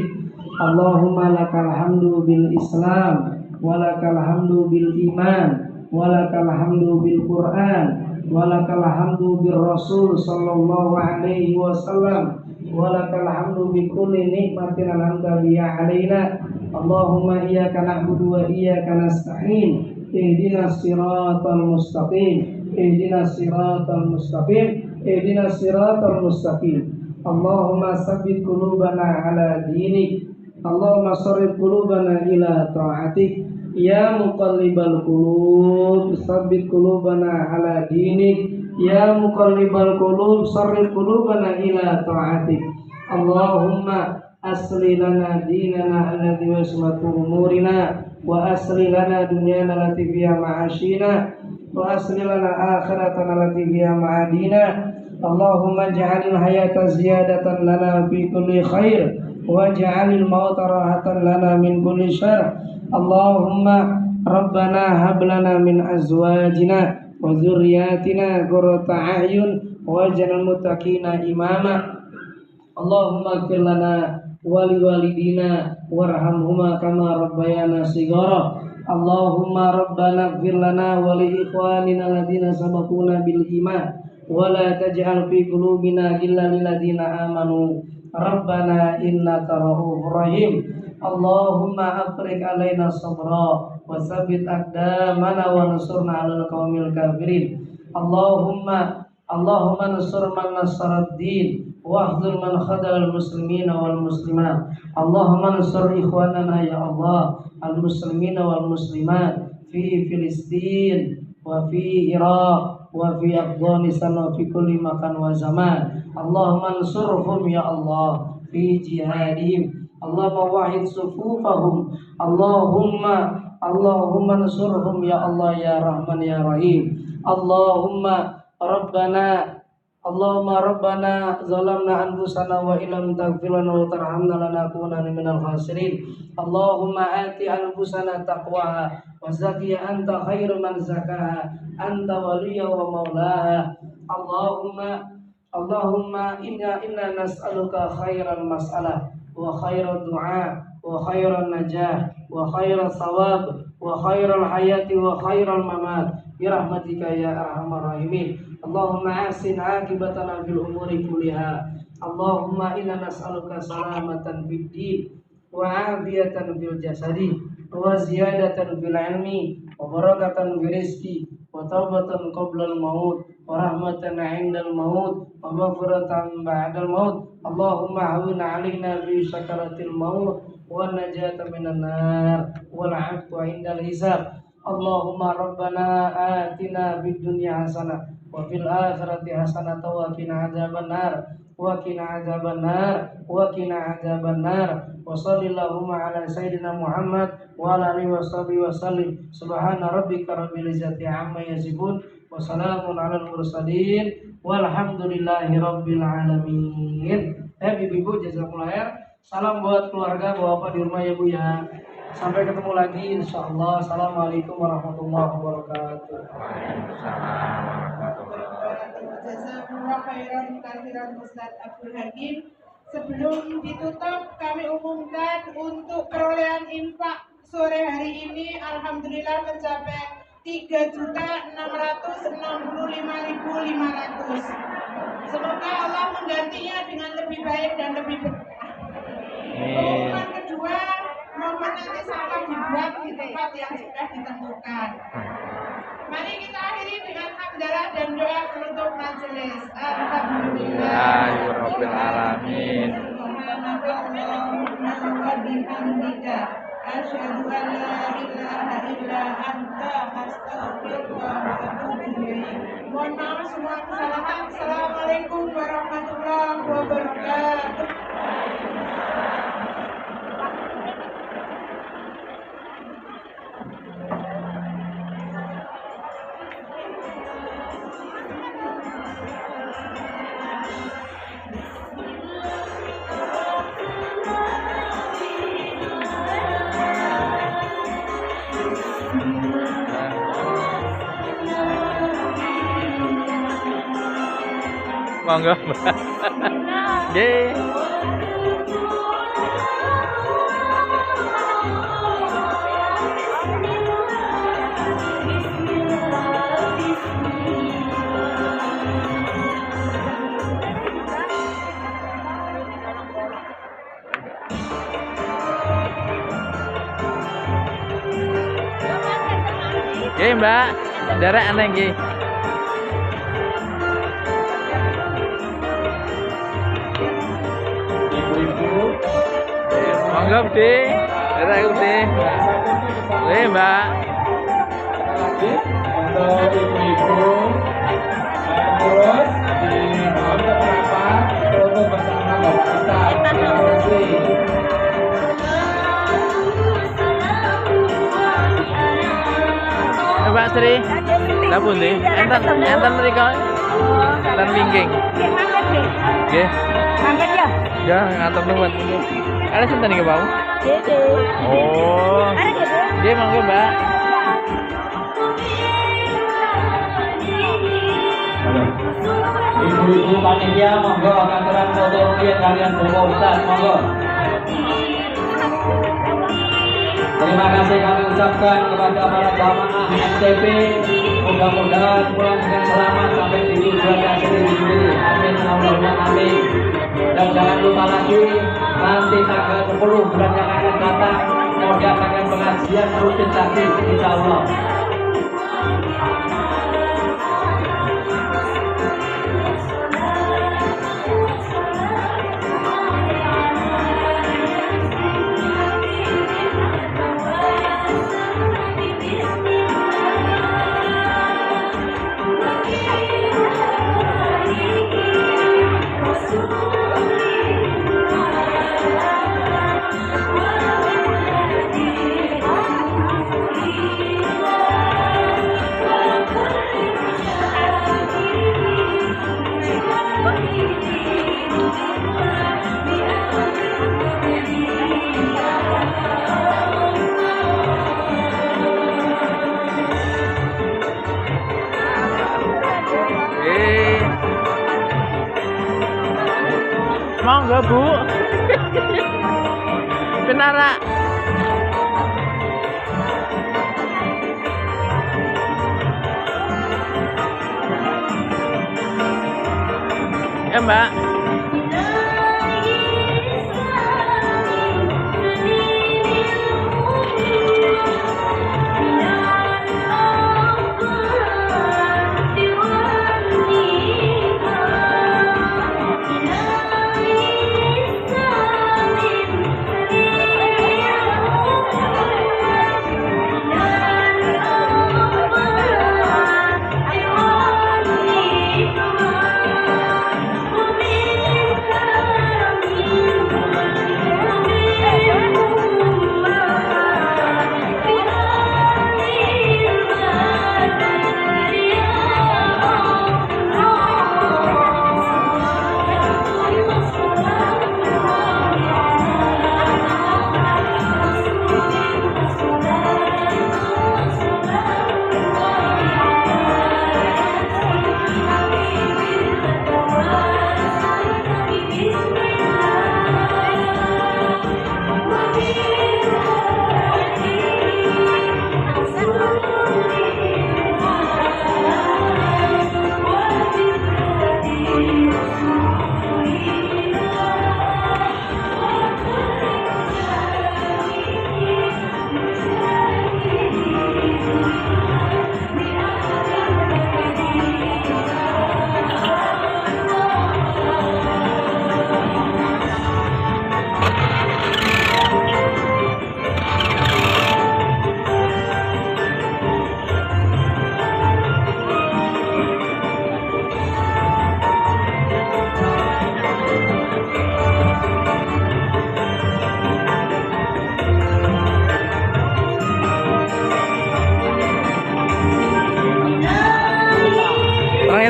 Allahumma lakal hamdu bil Islam wa lakal hamdu bil iman wa lakal hamdu bil Quran wa lakal hamdu bir Rasul sallallahu alaihi wasallam wa lakal hamdu bi kulli nikmatin an'amta biha alaina. Allahumma iyyaka na'budu wa iyyaka nasta'in. Ihdinas siratal mustaqim. Ihdinas siratal mustaqim. Ihdinas siratal mustaqim. Allahumma tsabbit qulubana ala dinik. Allahumma sharrif qulubana ila ta'atik. Ya muqallibal qulub, tsabbit qulubana ala dinik. Ya muqallibal qulub, sharrif qulubana ila ta'atik. Allahumma asli lana dinana alladhi wasmatu umurina wa asli lana dunyana allati fiha ma'ashina wa asli lana akhiratana allati fiha ma'adina. Allahumma ij'alil hayata ziyadatan lana fi kulli khair waj'alil mauta rahatan lana min kulli syarr. Allahumma rabbana hab lana min azwajina wa dzurriyyatina qurrata a'yun waj'alna muttaqina imama. Allahumma ighfir lana wali walidina warhamhuma kama rabbayana shighara. Allahumma rabbana ighfir lana wa li ikhwanina alladziina sabaquna bil iman wa la taj'al fi qulubina ghillan lil ladziina amanu rabbana innaka ra'ufur rahim. Allahumma afriq alaina sabra wa tsabbit aqdamana wa ansurna 'alal qaumil kafirin. Allahumma ansur man nasarad din wahdhur man khadal muslimina wal muslimat. Allahumma ansur ikhwanana ya Allah al muslimina wal muslimat fi Filistin wa fi Iraq wa fi Afghanistan wa fi kulli makan wa zaman. Allahumma ansurhum ya Allah fi jihadihim. Allahumma wahid sufufahum. Allahumma ansurhum ya Allah ya Rahman ya Rahim. Allahumma rabbana zalamna anfusana wa illam taghfir lana wa tarhamna lanakunanna minal khasirin. Allahumma ati anfusana taqwaha wa zakkiha anta khairu man zakkaha anta waliyya wa maulaha. Allahumma inna nas'aluka khairal mas'alah wa khairal du'a wa khairal najah wa khairal thawab wa khairal hayati wa khairal mamat bi rahmatika ya arhamar rahimin. Allahumma ahsin aqibatana fil umuri kulliha. Allahumma inna nas'aluka salamatan fid din wa afiyatan fil jasadi wa ziyadatan fil ilmi wa barakatan fil rizqi wa taubatan qabla al maut wa rahmatan 'inda al maut wa maghfiratan ba'da al maut. Allahumma hawwina 'alaina bi sakaratil maut wa najata minan nar wal 'afwa 'inda al hisab. Allahumma rabbana atina fid dunya hasanah wa fil akhirati hasanah wa qina adzabannar wa qina adzabannar wa qina adzabannar. Wa sallallahu ala sayyidina Muhammad wa ala alihi washabihi wasallim. Subhana rabbika rabbil izzati amma yasifun wa salamun alal mursalin walhamdulillahi rabbil alamin. Ibu-ibu jazakumullah khair. Salam buat keluarga bapak di rumah ya Bu ya. Sampai ketemu lagi insyaallah. Assalamualaikum warahmatullahi wabarakatuh. Jazakumullah khairan katsiran Ustaz Abdul Hakim. Sebelum ditutup, kami umumkan untuk perolehan infak sore hari ini alhamdulillah mencapai 3.665.500. Semoga Allah menggantinya dengan lebih baik dan lebih berkah. Pengumuman kedua, mohon nanti salam dibuat di tempat yang sudah ditentukan. Mari kita akhiri dengan hamdalah dan doa penutup majelis. Alhamdulillahirabbil alamin. Subhanakallahumma wa bihamdika asyhadu an la ilaha illa anta astaghfiruka wa atubu ilaik. Mohon maaf semua kesalahan. Assalamualaikum warahmatullahi wabarakatuh. Monggo, Mbak. Nggih. Nggih, Mbak. Derek aneh nggih. Monggo, Budi. Derek Budi. Nggih, Mbak. Untuk ibu-ibu terus dimohon beberapa foto bersama bapak kita. Terima kasih. Mbak Sri. Lah pundi? Enten mriko. Enten wingking. Nggih. Mangkat ya? Ya, ngatur nuwun. Ada sinten iki, Pak? Dede. Oh. Ada Dede? Nggih, monggo, Mbak. Ibu-ibu panitia monggo aturan foto rutin kalian Bapak Ustaz monggo. Terima kasih kami ucapkan kepada para jamaah MTP. Mudah-mudahan pulang dengan selamat sampai di tujuan yang sudah diberi. Amin Allahumma amin. Dan jangan lupa lagi nanti tanggal 10 bulan yang akan datang mau diadakan pengajian rutin lagi insya Allah. Monggo, Bu. Benara. Ya, Mbak. Bumi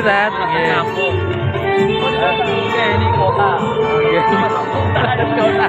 Ustaz. Kampung. Oke, ini kota. Oke. Ada kota.